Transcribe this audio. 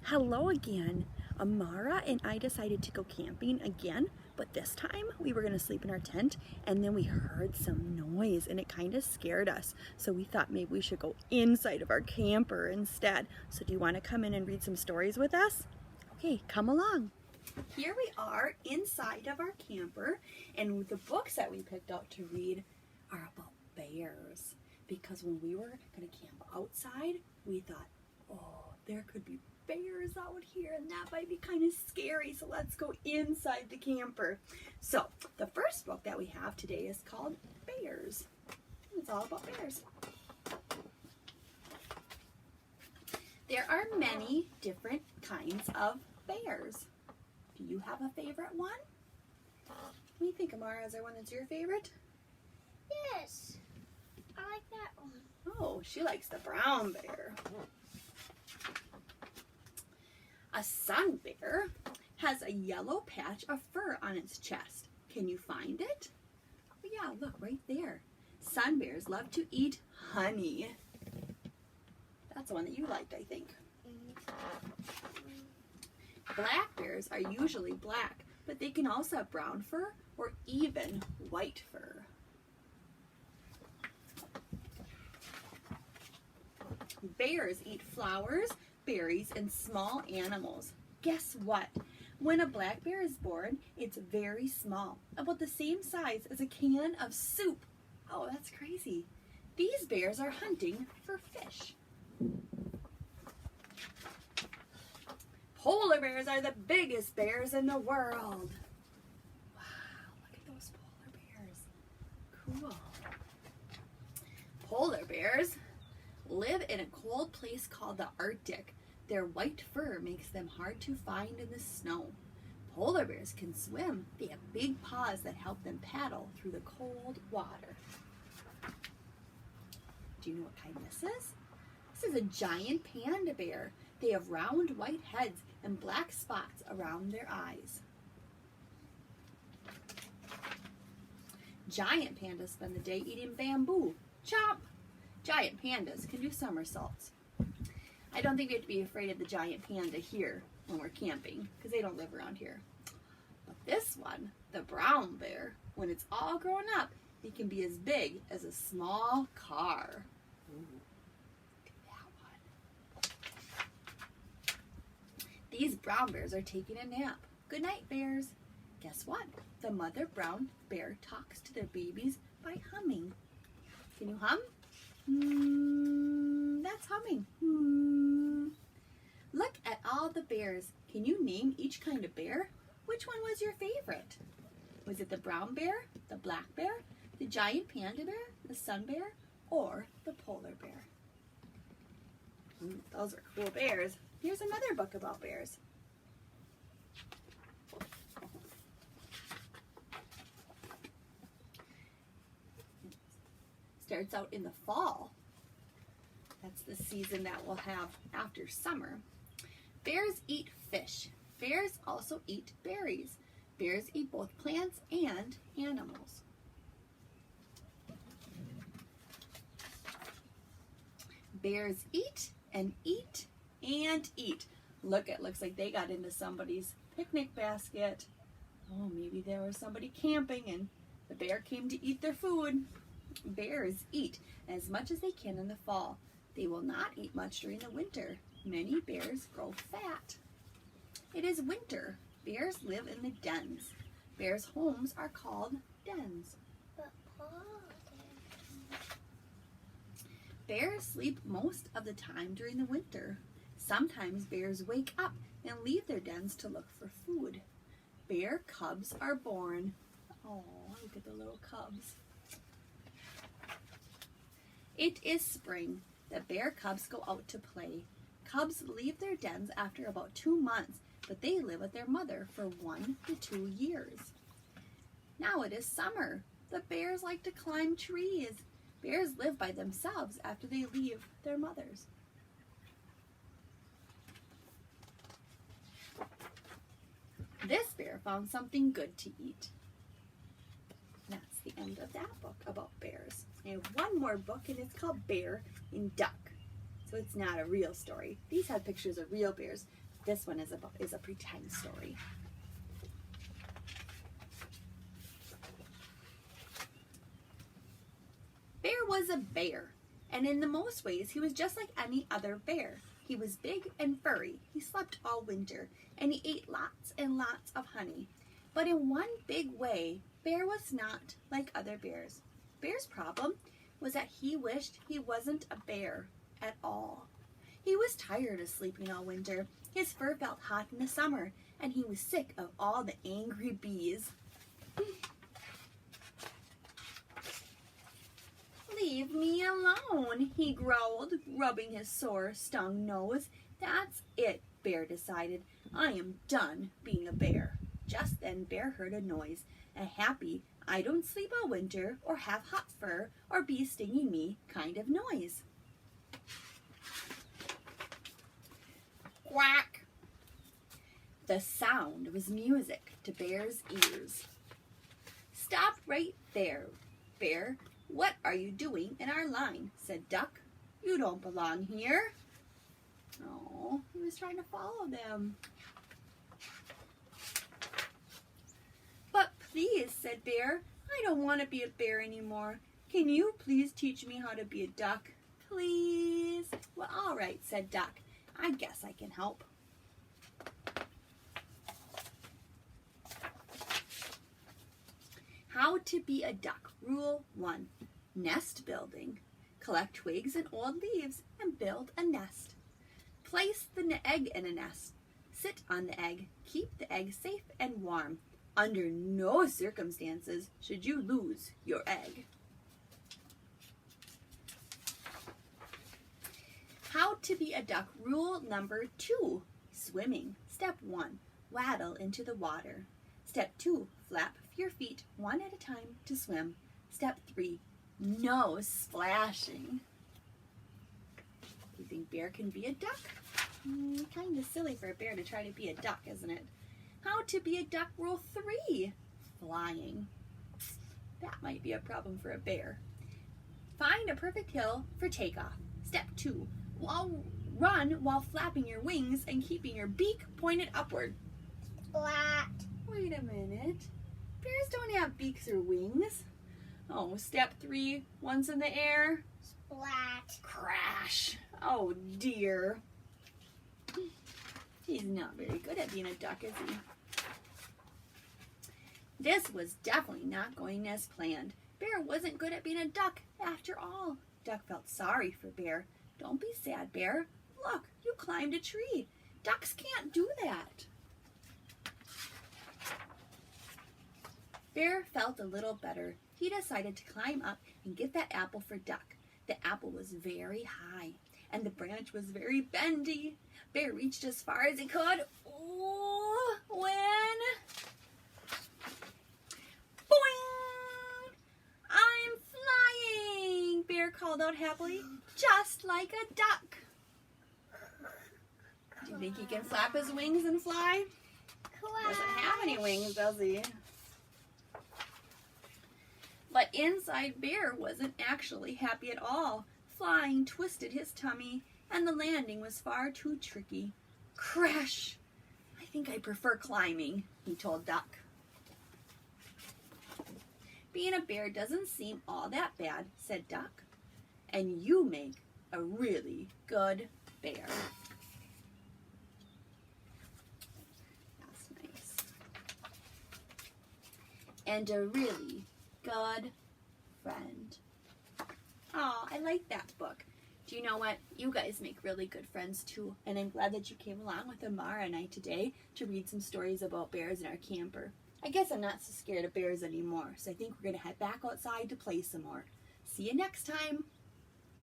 Hello again. Amara and I decided to go camping again, but this time we were going to sleep in our tent and then we heard some noise and it kind of scared us. So we thought maybe we should go inside of our camper instead. So do you want to come in and read some stories with us? Okay, come along. Here we are inside of our camper, and the books that we picked out to read are about bears. Because when we were going to camp outside, we thought, oh, there could be bears out here and that might be kind of scary, so let's go inside the camper. So the first book that we have today is called Bears. It's all about bears. There are many different kinds of bears. Do you have a favorite one? What do you think, Amara? Is there one that's your favorite? Yes, I like that one. Oh, she likes the brown bear. A sun bear has a yellow patch of fur on its chest. Can you find it? Oh yeah, look right there. Sun bears love to eat honey. That's the one that you liked, I think. Black bears are usually black, but they can also have brown fur or even white fur. Bears eat flowers, berries, and small animals. Guess what? When a black bear is born, it's very small, about the same size as a can of soup. Oh, that's crazy. These bears are hunting for fish. Polar bears are the biggest bears in the world. Wow, look at those polar bears. Cool. Polar bears live in a cold place called the Arctic. Their white fur makes them hard to find in the snow. Polar bears can swim. They have big paws that help them paddle through the cold water. Do you know what kind this is? This is a giant panda bear. They have round white heads and black spots around their eyes. Giant pandas spend the day eating bamboo. Chomp! Giant pandas can do somersaults. I don't think we have to be afraid of the giant panda here when we're camping, because they don't live around here. But this one, the brown bear, when it's all grown up, it can be as big as a small car. Ooh, look at that one. These brown bears are taking a nap. Good night, bears. Guess what? The mother brown bear talks to their babies by humming. Can you hum? That's humming. Look at all the bears. Can you name each kind of bear? Which one was your favorite? Was it the brown bear, the black bear, the giant panda bear, the sun bear, or the polar bear? Those are cool bears. Here's another book about bears. Starts out in the fall. That's the season that we'll have after summer. Bears eat fish. Bears also eat berries. Bears eat both plants and animals. Bears eat and eat and eat. Look, it looks like they got into somebody's picnic basket. Oh, maybe there was somebody camping and the bear came to eat their food. Bears eat as much as they can in the fall. They will not eat much during the winter. Many bears grow fat. It is winter. Bears live in the dens. Bears' homes are called dens. But Paul Bears sleep most of the time during the winter. Sometimes bears wake up and leave their dens to look for food. Bear cubs are born. Oh, look at the little cubs. It is spring. The bear cubs go out to play. Cubs leave their dens after about 2 months, but they live with their mother for 1 to 2 years. Now it is summer. The bears like to climb trees. Bears live by themselves after they leave their mothers. This bear found something good to eat. That's the end of that book about bears. I have one more book, and it's called Bear in Duck. So it's not a real story. These have pictures of real bears. This one is a pretend story. Bear was a bear, and in the most ways he was just like any other bear. He was big and furry. He slept all winter, and he ate lots and lots of honey. But in one big way, Bear was not like other bears. Bear's problem was that he wished he wasn't a bear at all. He was tired of sleeping all winter. His fur felt hot in the summer, and he was sick of all the angry bees. "Leave me alone," he growled, rubbing his sore, stung nose. "That's it," Bear decided. "I am done being a bear." Just then Bear heard a noise, a happy, I don't sleep all winter, or have hot fur, or bees stinging me kind of noise. Quack! The sound was music to Bear's ears. "Stop right there, Bear. What are you doing in our line?" said Duck. "You don't belong here." Oh, he was trying to follow them. "But please," said Bear, "I don't want to be a bear anymore. Can you please teach me how to be a duck? Please?" "Well, all right," said Duck. "I guess I can help." How to be a duck. Rule 1. Nest building. Collect twigs and old leaves and build a nest. Place the egg in a nest. Sit on the egg. Keep the egg safe and warm. Under no circumstances should you lose your egg. How to be a duck. Rule number 2. Swimming. Step 1. Waddle into the water. Step 2. Flap your feet one at a time to swim. Step 3. No splashing. Do you think Bear can be a duck? Kind of silly for a bear to try to be a duck, isn't it? How to be a duck. Rule 3. Flying. That might be a problem for a bear. Find a perfect hill for takeoff. Step 2. Run while flapping your wings and keeping your beak pointed upward. Splat. Wait a minute. Bears don't have beaks or wings. Oh, step 3. Once in the air. Splat. Crash. Oh dear. He's not very good at being a duck, is he? This was definitely not going as planned. Bear wasn't good at being a duck after all. Duck felt sorry for Bear. "Don't be sad, Bear. Look, you climbed a tree. Ducks can't do that." Bear felt a little better. He decided to climb up and get that apple for Duck. The apple was very high, and the branch was very bendy. Bear reached as far as he could. Oh, when... Boing! "I'm flying!" Bear called out happily, "just like a duck." Do you think he can flap his wings and fly? Doesn't have any wings, does he? But inside Bear wasn't actually happy at all. Flying twisted his tummy, and the landing was far too tricky. Crash! "I think I prefer climbing," he told Duck. "Being a bear doesn't seem all that bad," said Duck. "And you make a really good bear." That's nice. And a really good friend. Oh, I like that book. Do you know what? You guys make really good friends too. And I'm glad that you came along with Amara and I today to read some stories about bears in our camper. I guess I'm not so scared of bears anymore, so I think we're going to head back outside to play some more. See you next time.